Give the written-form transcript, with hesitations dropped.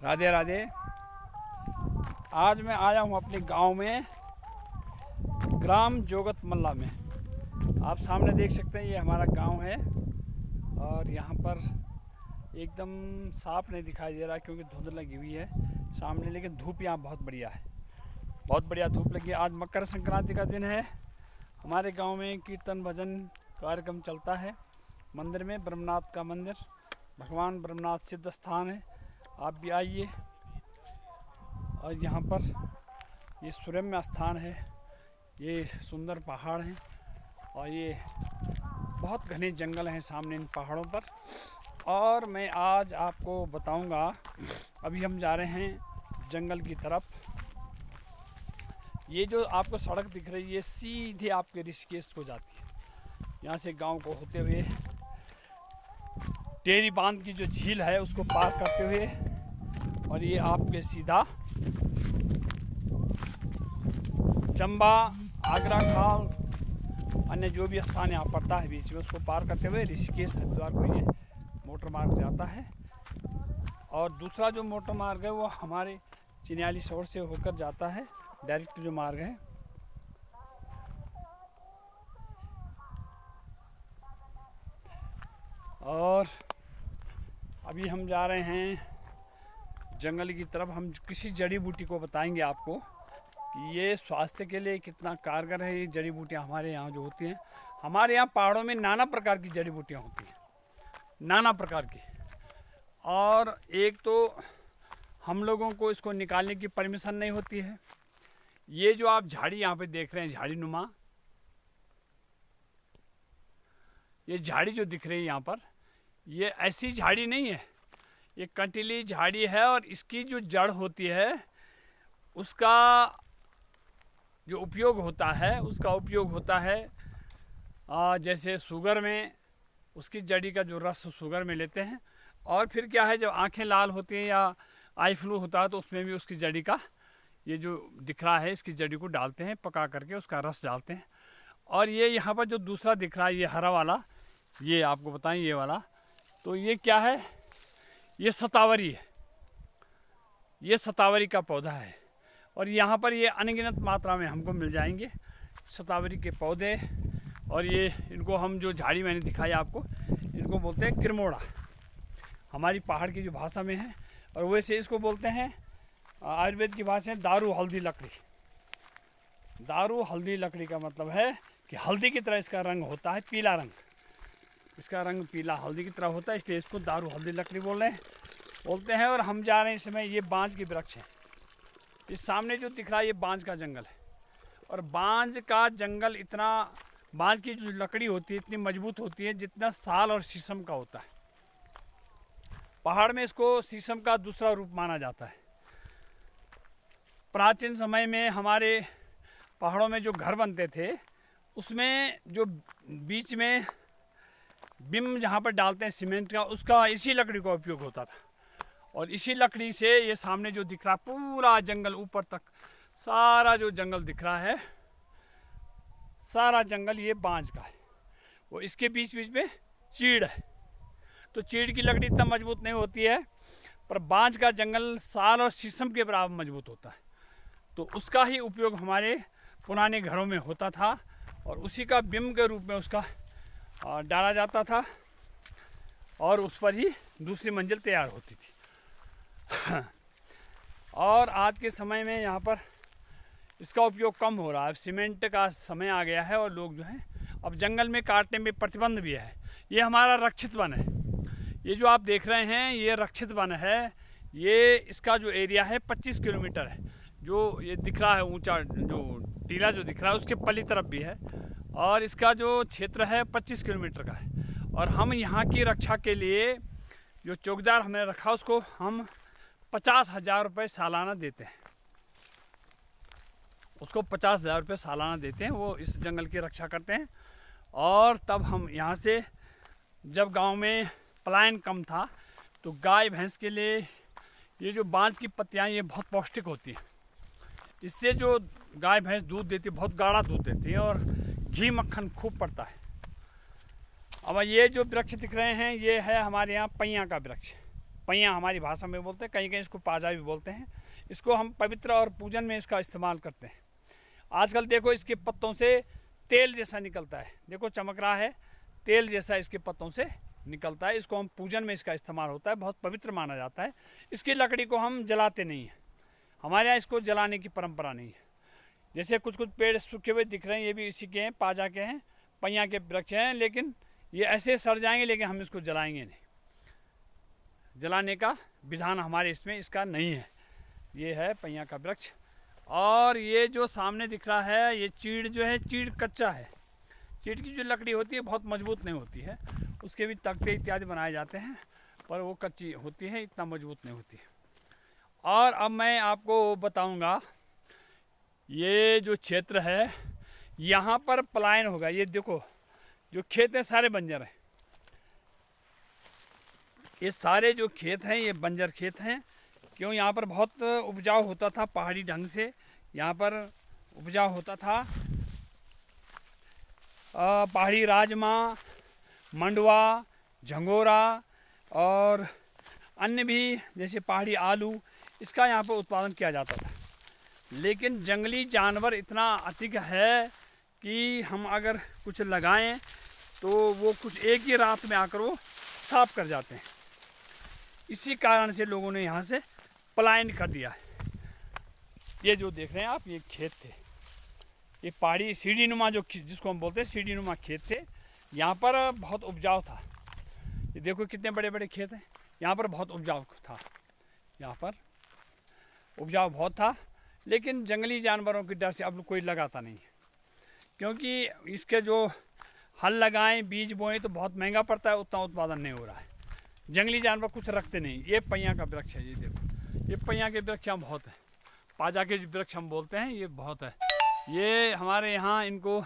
राधे राधे। आज मैं आया हूँ अपने गांव में, ग्राम जोगत मल्ला में। आप सामने देख सकते हैं ये हमारा गांव है और यहाँ पर एकदम साफ नहीं दिखाई दे रहा क्योंकि धुंध लगी हुई है सामने, लेकिन धूप यहाँ बहुत बढ़िया है, बहुत बढ़िया धूप लगी है। आज मकर संक्रांति का दिन है। हमारे गांव में कीर्तन भजन कार्यक्रम चलता है मंदिर में, ब्रह्मनाथ का मंदिर, भगवान ब्रह्मनाथ सिद्ध स्थान है। आप भी आइए। और यहाँ पर ये सुरम्य स्थान है, ये सुंदर पहाड़ हैं और ये बहुत घने जंगल हैं सामने इन पहाड़ों पर। और मैं आज आपको बताऊंगा, अभी हम जा रहे हैं जंगल की तरफ। ये जो आपको सड़क दिख रही है ये सीधे आपके ऋषिकेश को जाती है। यहाँ से गांव को होते हुए टेरी बांध की जो झील है उसको पार करते हुए और ये आपके सीधा चंबा, आगरा खाल, अन्य जो भी स्थान यहाँ पड़ता है बीच में, उसको पार करते हुए ऋषिकेश हरिद्वार को ये मोटर मार्ग जाता है। और दूसरा जो मोटर मार्ग है वो हमारे चिन्याली शोर से होकर जाता है, डायरेक्ट जो मार्ग है। और अभी हम जा रहे हैं जंगल की तरफ। हम किसी जड़ी बूटी को बताएंगे आपको कि ये स्वास्थ्य के लिए कितना कारगर है। ये जड़ी बूटियाँ हमारे यहाँ जो होती हैं, हमारे यहाँ पहाड़ों में नाना प्रकार की जड़ी बूटियाँ होती हैं, नाना प्रकार की। और एक तो हम लोगों को इसको निकालने की परमिशन नहीं होती है। ये जो आप झाड़ी यहाँ पे देख रहे हैं, झाड़ी नुमा, ये झाड़ी जो दिख रही है यहाँ पर, ये ऐसी झाड़ी नहीं है, ये कंटीली झाड़ी है। और इसकी जो जड़ होती है उसका जो उपयोग होता है, उसका उपयोग होता है जैसे शुगर में उसकी जड़ी का जो रस शुगर में लेते हैं। और फिर क्या है, जब आंखें लाल होती हैं या आई फ्लू होता है तो उसमें भी उसकी जड़ी का, ये जो दिख रहा है, इसकी जड़ी को डालते हैं, पका करके उसका रस डालते हैं। और ये यहाँ पर जो दूसरा दिख रहा है, ये हरा वाला, ये आपको बताएं, ये वाला तो ये क्या है, ये शतावरी है, ये शतावरी का पौधा है। और यहाँ पर ये अनगिनत मात्रा में हमको मिल जाएंगे शतावरी के पौधे। और ये इनको हम जो झाड़ी मैंने दिखाई आपको, इनको बोलते हैं किरमोड़ा, हमारी पहाड़ की जो भाषा में है। और वैसे इसको बोलते हैं आयुर्वेद की भाषा में दारू हल्दी लकड़ी। दारू हल्दी लकड़ी का मतलब है कि हल्दी की तरह इसका रंग होता है, पीला रंग, इसका रंग पीला हल्दी की तरह होता है, इसलिए इसको दारू हल्दी लकड़ी बोलते हैं। और हम जा रहे हैं इस समय, ये बांज के वृक्ष हैं। इस सामने जो दिख रहा है ये बांज का जंगल है। और बांज का जंगल इतना, बांज की जो लकड़ी होती है इतनी मजबूत होती है जितना साल और शीशम का होता है। पहाड़ में इसको शीशम का दूसरा रूप माना जाता है। प्राचीन समय में हमारे पहाड़ों में जो घर बनते थे उसमें जो बीच में बिम जहाँ पर डालते हैं सीमेंट का, उसका इसी लकड़ी का उपयोग होता था। और इसी लकड़ी से ये सामने जो दिख रहा है पूरा जंगल, ऊपर तक सारा जो जंगल दिख रहा है, सारा जंगल ये बांज का है। वो इसके बीच बीच में चीड़ है, तो चीड़ की लकड़ी इतना मजबूत नहीं होती है, पर बांज का जंगल साल और शीशम के बराबर मजबूत होता है। तो उसका ही उपयोग हमारे पुराने घरों में होता था और उसी का बिम्ब के रूप में उसका डाला जाता था और उस पर ही दूसरी मंजिल तैयार होती थी। और आज के समय में यहाँ पर इसका उपयोग कम हो रहा है। अब सीमेंट का समय आ गया है और लोग जो हैं अब जंगल में काटने में प्रतिबंध भी है। ये हमारा रक्षित वन है, ये जो आप देख रहे हैं ये रक्षित वन है। ये इसका जो एरिया है 25 किलोमीटर है। जो ये दिख रहा है ऊंचा जो टीला जो दिख रहा है उसके पल्ली तरफ भी है। और इसका जो क्षेत्र है 25 किलोमीटर का है। और हम यहाँ की रक्षा के लिए जो चौकीदार हमने रखा उसको हम 50,000 रुपये सालाना देते हैं, उसको 50,000 रुपये सालाना देते हैं। वो इस जंगल की रक्षा करते हैं। और तब हम यहाँ से, जब गांव में पलायन कम था तो गाय भैंस के लिए ये जो बांज की पत्तियाँ ये बहुत पौष्टिक होती हैं। इससे जो गाय भैंस दूध देती है, बहुत गाढ़ा दूध देती है और घी मक्खन खूब पड़ता है। अब ये जो वृक्ष दिख रहे हैं ये है हमारे यहाँ पैया का वृक्ष। पैया हमारी भाषा में बोलते हैं, कहीं कहीं इसको पाजा भी बोलते हैं। इसको हम पवित्र और पूजन में इसका इस्तेमाल करते हैं। आजकल देखो इसके पत्तों से तेल जैसा निकलता है, देखो चमक रहा है, तेल जैसा इसके पत्तों से निकलता है। इसको हम पूजन में इसका इस्तेमाल होता है, बहुत पवित्र माना जाता है। इसकी लकड़ी को हम जलाते नहीं हैं, हमारे यहाँ इसको जलाने की परंपरा नहीं है। जैसे कुछ कुछ पेड़ सूखे हुए दिख रहे हैं, ये भी इसी के हैं, पाजा के हैं, पैया के वृक्ष हैं, लेकिन ये ऐसे सड़ जाएंगे, लेकिन हम इसको जलाएंगे नहीं। जलाने का विधान हमारे इसमें इसका नहीं है। ये है पैया का वृक्ष। और ये जो सामने दिख रहा है, ये चीड़ जो है, चीड़ कच्चा है। चीड़ की जो लकड़ी होती है बहुत मजबूत नहीं होती है, उसके भी तख्ते इत्यादि बनाए जाते हैं, पर वो कच्ची होती है, इतना मजबूत नहीं होती है। और अब मैं आपको बताऊंगा, ये जो क्षेत्र है यहाँ पर पलायन होगा। ये देखो जो खेत हैं सारे बंजर हैं, ये सारे जो खेत हैं ये बंजर खेत हैं। क्यों? यहाँ पर बहुत उपजाऊ होता था, पहाड़ी ढंग से यहाँ पर उपजाऊ होता था। पहाड़ी राजमा, मंडवा, झंगोरा और अन्य भी जैसे पहाड़ी आलू, इसका यहाँ पर उत्पादन किया जाता था। लेकिन जंगली जानवर इतना अधिक है कि हम अगर कुछ लगाएं तो वो कुछ एक ही रात में आकर वो साफ कर जाते हैं। इसी कारण से लोगों ने यहाँ से पलायन कर दिया है। ये जो देख रहे हैं आप, ये खेत थे, ये पहाड़ी सीढ़ी नुमा जो जिसको हम बोलते हैं सीढ़ी नुमा खेत थे। यहाँ पर बहुत उपजाऊ था। ये देखो कितने बड़े बड़े खेत हैं, यहाँ पर बहुत उपजाऊ था, यहाँ पर उपजाऊ बहुत था। लेकिन जंगली जानवरों की डर से अब कोई लगाता नहीं है, क्योंकि इसके जो हल लगाएं, बीज बोएं तो बहुत महंगा पड़ता है, उतना उत्पादन नहीं हो रहा है। जंगली जानवर कुछ रखते नहीं। ये पैया का वृक्ष है, ये देखो, ये पैया के वृक्ष यहाँ बहुत है, पाजा के जो वृक्ष हम बोलते हैं ये बहुत है। ये हमारे यहाँ इनको